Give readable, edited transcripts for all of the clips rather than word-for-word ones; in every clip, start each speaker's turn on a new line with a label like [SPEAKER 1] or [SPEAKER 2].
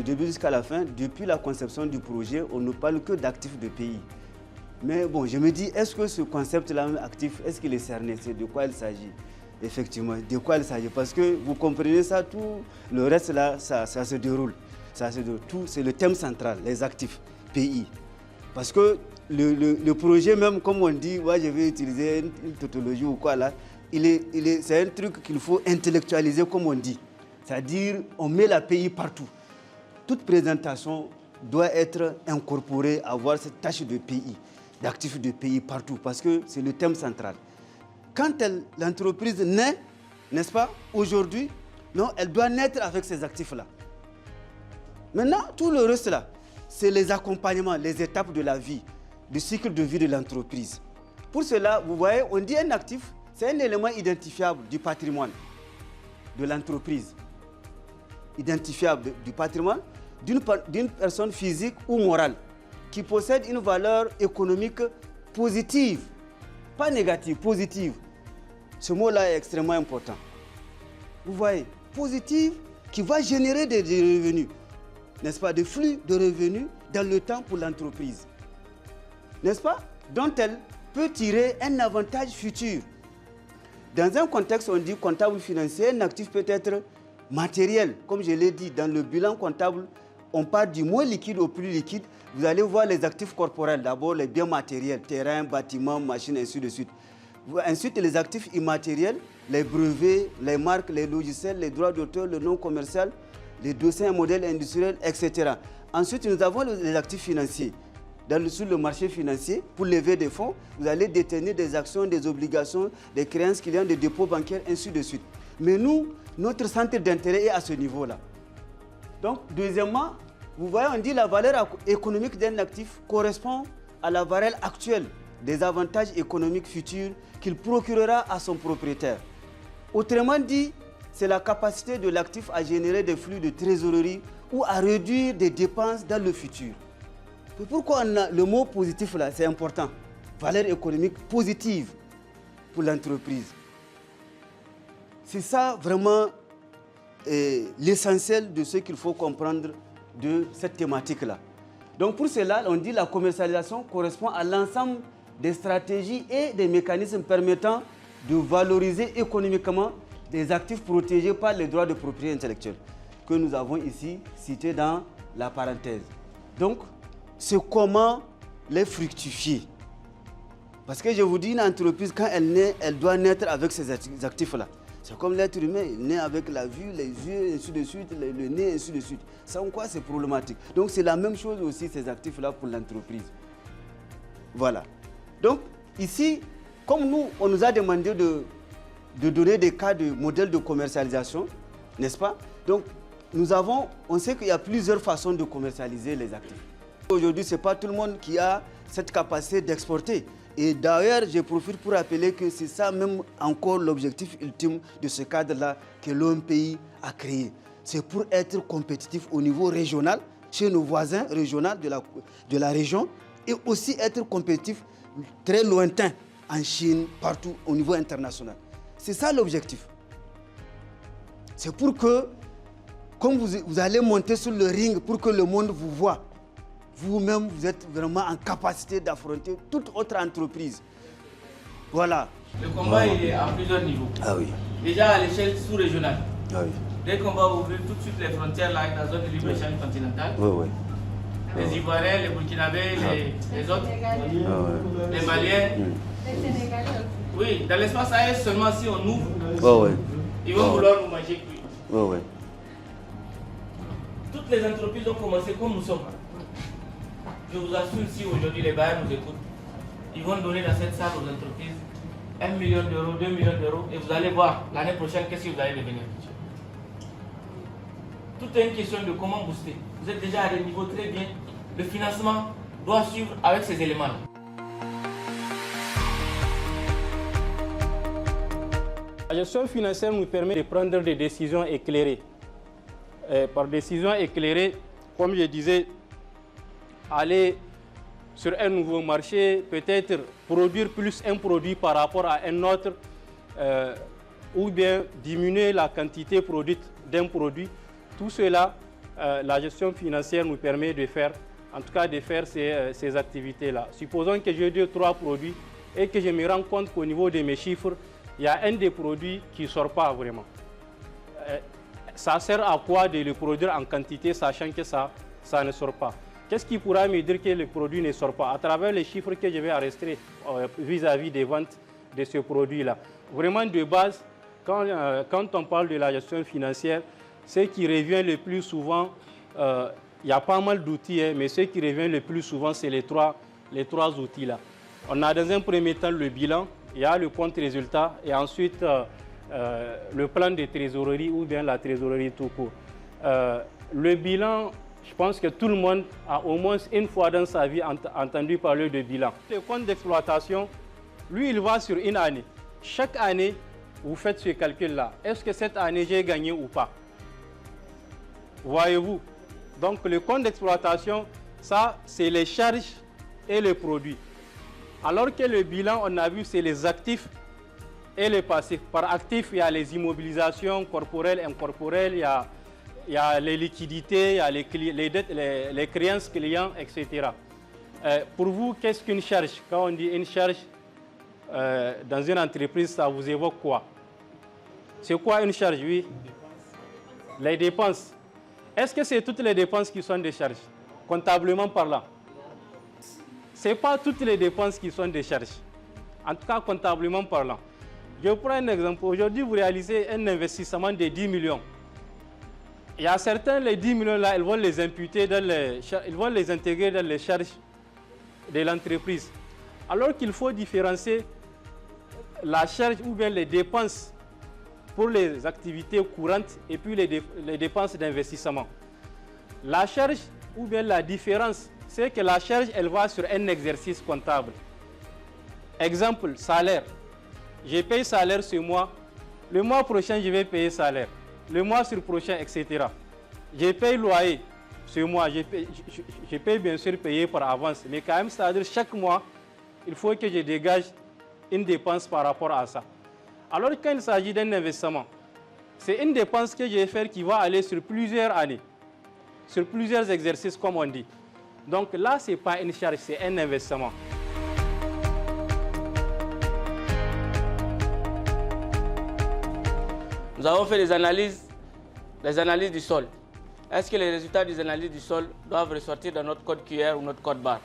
[SPEAKER 1] début jusqu'à la fin, depuis la conception du projet, on ne parle que d'actifs de pays. Mais bon, je me dis, est-ce que ce concept-là, actif, est-ce qu'il est cerné? C'est de quoi il s'agit? Effectivement, de quoi il s'agit? Parce que vous comprenez ça, tout le reste là, ça se déroule. Tout, c'est le thème central, les actifs, pays. Parce que le projet même, comme on dit, moi je vais utiliser une tautologie ou quoi là, c'est un truc qu'il faut intellectualiser comme on dit. C'est-à-dire, on met la pays partout. Toute présentation doit être incorporée, avoir cette tâche de pays, d'actifs de pays partout, parce que c'est le thème central. Quand l'entreprise naît, n'est-ce pas, aujourd'hui, non, elle doit naître avec ces actifs-là. Maintenant, tout le reste là, c'est les accompagnements, les étapes de la vie, du cycle de vie de l'entreprise. Pour cela, vous voyez, on dit un actif, c'est un élément identifiable du patrimoine de l'entreprise. Identifiable du patrimoine d'une personne physique ou morale qui possède une valeur économique positive, pas négative, positive. Ce mot-là est extrêmement important. Vous voyez, positive qui va générer des revenus, n'est-ce pas, des flux de revenus dans le temps pour l'entreprise, n'est-ce pas, dont elle peut tirer un avantage futur. Dans un contexte, on dit comptable financier, un actif peut être matériel. Comme je l'ai dit, dans le bilan comptable, on part du moins liquide au plus liquide. Vous allez voir les actifs corporels, d'abord les biens matériels, terrain, bâtiments, machines, ainsi de suite. Ensuite, les actifs immatériels, les brevets, les marques, les logiciels, les droits d'auteur, le nom commercial, les dossiers et modèles industriels, etc. Ensuite, nous avons les actifs financiers. Sur le marché financier, pour lever des fonds, vous allez détenir des actions, des obligations, des créances clients, des dépôts bancaires, ainsi de suite. Mais nous, notre centre d'intérêt est à ce niveau-là. Donc, deuxièmement, vous voyez, on dit la valeur économique d'un actif correspond à la valeur actuelle des avantages économiques futurs qu'il procurera à son propriétaire. Autrement dit, c'est la capacité de l'actif à générer des flux de trésorerie ou à réduire des dépenses dans le futur. Pourquoi on a le mot positif là, c'est important. Valeur économique positive pour l'entreprise. C'est ça vraiment l'essentiel de ce qu'il faut comprendre de cette thématique-là. Donc pour cela, on dit que la commercialisation correspond à l'ensemble des stratégies et des mécanismes permettant de valoriser économiquement des actifs protégés par les droits de propriété intellectuelle que nous avons ici cités dans la parenthèse. Donc, c'est comment les fructifier. Parce que je vous dis, une entreprise, quand elle naît, elle doit naître avec ces actifs-là. C'est comme l'être humain, il naît avec la vue, les yeux, ainsi de suite, le nez, ainsi de suite. Sans quoi, c'est problématique. Donc, c'est la même chose aussi, ces actifs-là, pour l'entreprise. Voilà. Donc, ici, comme nous, on nous a demandé de donner des cas de modèles de commercialisation, n'est-ce pas? Donc, on sait qu'il y a plusieurs façons de commercialiser les actifs. Aujourd'hui, ce n'est pas tout le monde qui a cette capacité d'exporter. Et d'ailleurs, je profite pour rappeler que c'est ça même encore l'objectif ultime de ce cadre-là que l'OMPI a créé. C'est pour être compétitif au niveau régional, chez nos voisins régionaux de la région, et aussi être compétitif très lointain, en Chine, partout au niveau international. C'est ça l'objectif. C'est pour que, comme vous allez monter sur le ring pour que le monde vous voit, vous-même, vous êtes vraiment en capacité d'affronter toute autre entreprise. Voilà.
[SPEAKER 2] Le combat il est à plusieurs niveaux.
[SPEAKER 1] Ah oui.
[SPEAKER 2] Déjà à l'échelle sous-régionale.
[SPEAKER 1] Ah oui.
[SPEAKER 2] Dès qu'on va ouvrir tout de suite les frontières là, avec la zone de libre-échange continentale,
[SPEAKER 1] oui.
[SPEAKER 2] Les Ivoiriens, les Burkinabés, les autres, les Maliens. Les Sénégalais. Oui, dans l'espace aérien seulement si on ouvre, ils vont vouloir nous manger cuit. Toutes les entreprises ont commencé comme nous sommes. Je vous assure, si aujourd'hui les bailleurs nous écoutent, ils vont donner dans cette salle aux entreprises 1 million d'euros, 2 millions d'euros, et vous allez voir l'année prochaine qu'est-ce que vous allez devenir. Tout est une question de comment booster. Vous êtes déjà à des niveaux très bien. Le financement doit suivre avec ces éléments-là.
[SPEAKER 3] La gestion financière nous permet de prendre des décisions éclairées. Par décision éclairée, comme je disais, aller sur un nouveau marché, peut-être produire plus un produit par rapport à un autre, ou bien diminuer la quantité produite d'un produit. Tout cela la gestion financière nous permet de faire, en tout cas de faire ces activités-là. Supposons que j'ai 2 ou 3 produits et que je me rends compte qu'au niveau de mes chiffres, il y a un des produits qui ne sort pas vraiment. Ça sert à quoi de le produire en quantité sachant que ça ne sort pas? Qu'est-ce qui pourra me dire que le produit ne sort pas? À travers les chiffres que je vais enregistrer vis-à-vis des ventes de ce produit-là. Vraiment de base, quand on parle de la gestion financière, ce qui revient le plus souvent, il y a pas mal d'outils, mais ce qui revient le plus souvent, c'est les trois outils-là. On a dans un premier temps le bilan, il y a le compte résultat et ensuite le plan de trésorerie ou bien la trésorerie tout court. Le bilan, je pense que tout le monde a au moins une fois dans sa vie entendu parler de bilan. Le compte d'exploitation, lui, il va sur une année. Chaque année, vous faites ce calcul-là. Est-ce que cette année, j'ai gagné ou pas? Voyez-vous? Donc, le compte d'exploitation, ça, c'est les charges et les produits. Alors que le bilan, on a vu, c'est les actifs et les passifs. Par actifs, il y a les immobilisations corporelles, incorporelles, il y a les liquidités, il y a les dettes, les créances clients, etc. Pour vous, qu'est-ce qu'une charge? Quand on dit une charge dans une entreprise, ça vous évoque quoi? C'est quoi une charge? Oui. Les dépenses. Est-ce que c'est toutes les dépenses qui sont des charges, comptablement parlant? Ce n'est pas toutes les dépenses qui sont des charges, en tout cas comptablement parlant. Je prends un exemple. Aujourd'hui, vous réalisez un investissement de 10 millions. Il y a certains, les 10 millions là, ils vont les imputer ils vont les intégrer dans les charges de l'entreprise. Alors qu'il faut différencier la charge ou bien les dépenses pour les activités courantes et puis les dépenses d'investissement. La charge ou bien la différence, c'est que la charge, elle va sur un exercice comptable. Exemple, salaire. Je paye salaire ce mois. Le mois prochain, je vais payer salaire. Le mois sur prochain, etc. Je paye loyer ce mois. Je paye bien sûr payer par avance. Mais quand même, c'est-à-dire chaque mois, il faut que je dégage une dépense par rapport à ça. Alors quand il s'agit d'un investissement, c'est une dépense que je vais faire qui va aller sur plusieurs années, sur plusieurs exercices comme on dit. Donc là, ce n'est pas une charge, c'est un investissement.
[SPEAKER 2] Nous avons fait les analyses du sol. Est-ce que les résultats des analyses du sol doivent ressortir dans notre code QR ou notre code barre?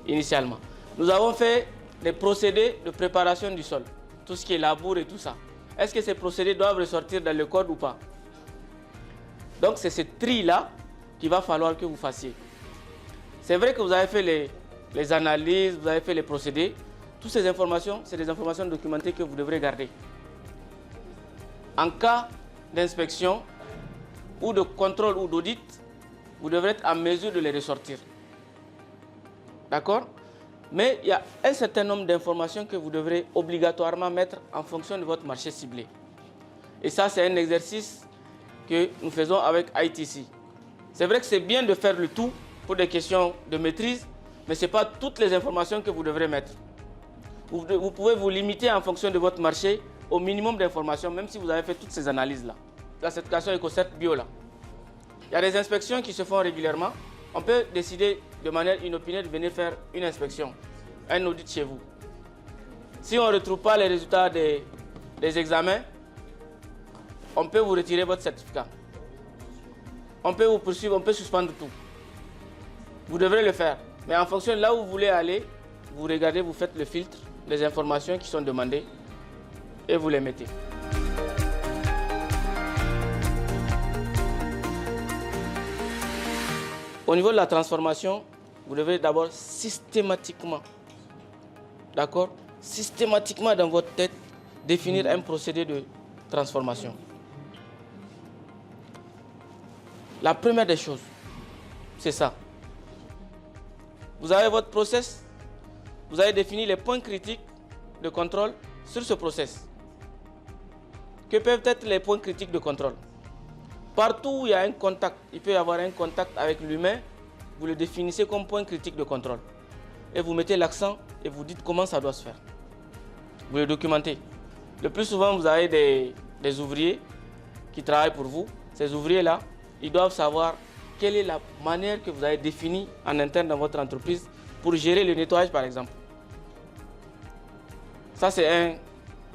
[SPEAKER 2] Initialement. Nous avons fait des procédés de préparation du sol, tout ce qui est labour et tout ça. Est-ce que ces procédés doivent ressortir dans le code ou pas? Donc c'est ce tri-là qu'il va falloir que vous fassiez. C'est vrai que vous avez fait les analyses, vous avez fait les procédés. Toutes ces informations, c'est des informations documentées que vous devrez garder. En cas d'inspection ou de contrôle ou d'audit, vous devrez être en mesure de les ressortir. D'accord? Mais il y a un certain nombre d'informations que vous devrez obligatoirement mettre en fonction de votre marché ciblé. Et ça, c'est un exercice que nous faisons avec ITC. C'est vrai que c'est bien de faire le tout pour des questions de maîtrise, mais ce n'est pas toutes les informations que vous devrez mettre. Vous pouvez vous limiter en fonction de votre marché au minimum d'informations, même si vous avez fait toutes ces analyses-là. La certification EcoCert Bio, là. Il y a des inspections qui se font régulièrement. On peut décider de manière inopinée de venir faire une inspection, un audit chez vous. Si on ne retrouve pas les résultats des examens, on peut vous retirer votre certificat. On peut vous poursuivre, on peut suspendre tout. Vous devrez le faire. Mais en fonction de là où vous voulez aller, vous regardez, vous faites le filtre, les informations qui sont demandées et vous les mettez. Au niveau de la transformation, vous devez d'abord systématiquement, d'accord, systématiquement dans votre tête, définir un procédé de transformation. La première des choses, c'est ça. Vous avez votre process, vous avez défini les points critiques de contrôle sur ce process. Que peuvent être les points critiques de contrôle? Partout où il y a un contact, il peut y avoir un contact avec l'humain, vous le définissez comme point critique de contrôle. Et vous mettez l'accent et vous dites comment ça doit se faire. Vous le documentez. Le plus souvent, vous avez des ouvriers qui travaillent pour vous. ces ouvriers-là, ils doivent savoir quelle est la manière que vous avez définie en interne dans votre entreprise pour gérer le nettoyage, par exemple. Ça, c'est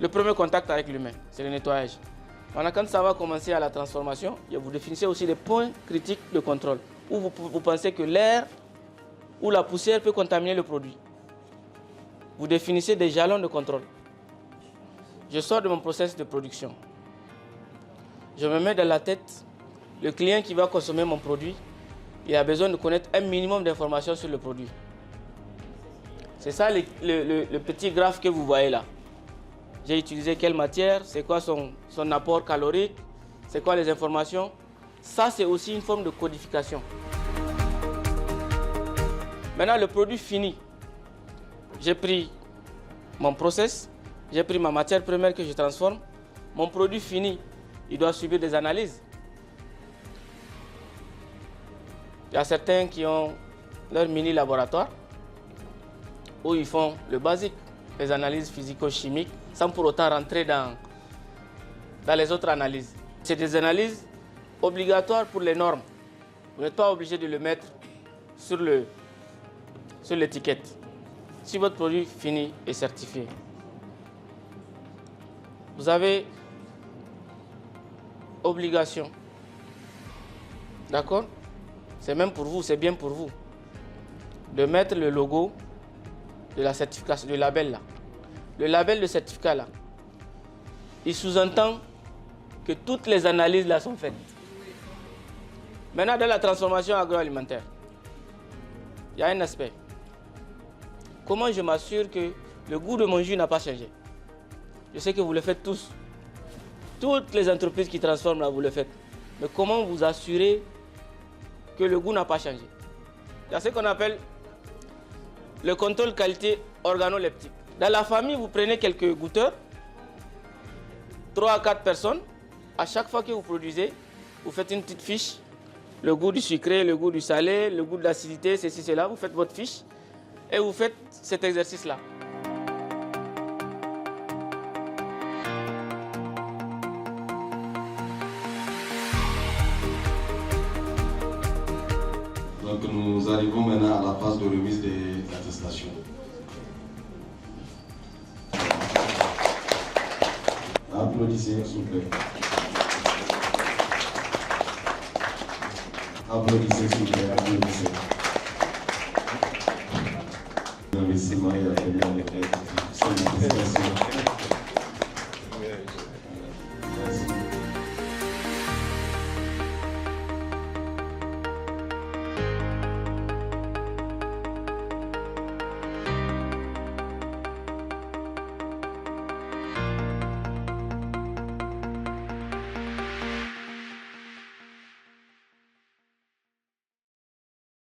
[SPEAKER 2] le premier contact avec l'humain, c'est le nettoyage. Maintenant, quand ça va commencer à la transformation, vous définissez aussi des points critiques de contrôle, où vous pensez que l'air ou la poussière peut contaminer le produit. Vous définissez des jalons de contrôle. Je sors de mon processus de production. Je me mets dans la tête, le client qui va consommer mon produit, il a besoin de connaître un minimum d'informations sur le produit. C'est ça le petit graphe que vous voyez là. J'ai utilisé quelle matière, c'est quoi son apport calorique, c'est quoi les informations. Ça, c'est aussi une forme de codification. Maintenant, le produit fini. J'ai pris mon process, j'ai pris ma matière première que je transforme. Mon produit fini, il doit subir des analyses. Il y a certains qui ont leur mini-laboratoire où ils font le basique, les analyses physico-chimiques, sans pour autant rentrer dans les autres analyses. C'est des analyses obligatoires pour les normes. Vous n'êtes pas obligé de le mettre sur l'étiquette. Si votre produit fini est certifié, vous avez obligation. D'accord? C'est même pour vous, c'est bien pour vous, de mettre le logo de la certification, du label là. Le label de certificat là, il sous-entend que toutes les analyses là sont faites. Maintenant, dans la transformation agroalimentaire, il y a un aspect. Comment je m'assure que le goût de mon jus n'a pas changé? Je sais que vous le faites tous. Toutes les entreprises qui transforment là, vous le faites. Mais comment vous assurez que le goût n'a pas changé? Il y a ce qu'on appelle le contrôle qualité organoleptique. Dans la famille, vous prenez quelques goûteurs, 3 à 4 personnes. À chaque fois que vous produisez, vous faites une petite fiche. Le goût du sucré, le goût du salé, le goût de l'acidité, ceci, cela. Vous faites votre fiche et vous faites cet exercice-là.
[SPEAKER 4] Donc nous arrivons maintenant à la phase de remise des attestations. Applaudissez s'il vous plaît. Applaudissez s'il vous plaît, applaudissez. L'investissement est très bien fait. Félicitations.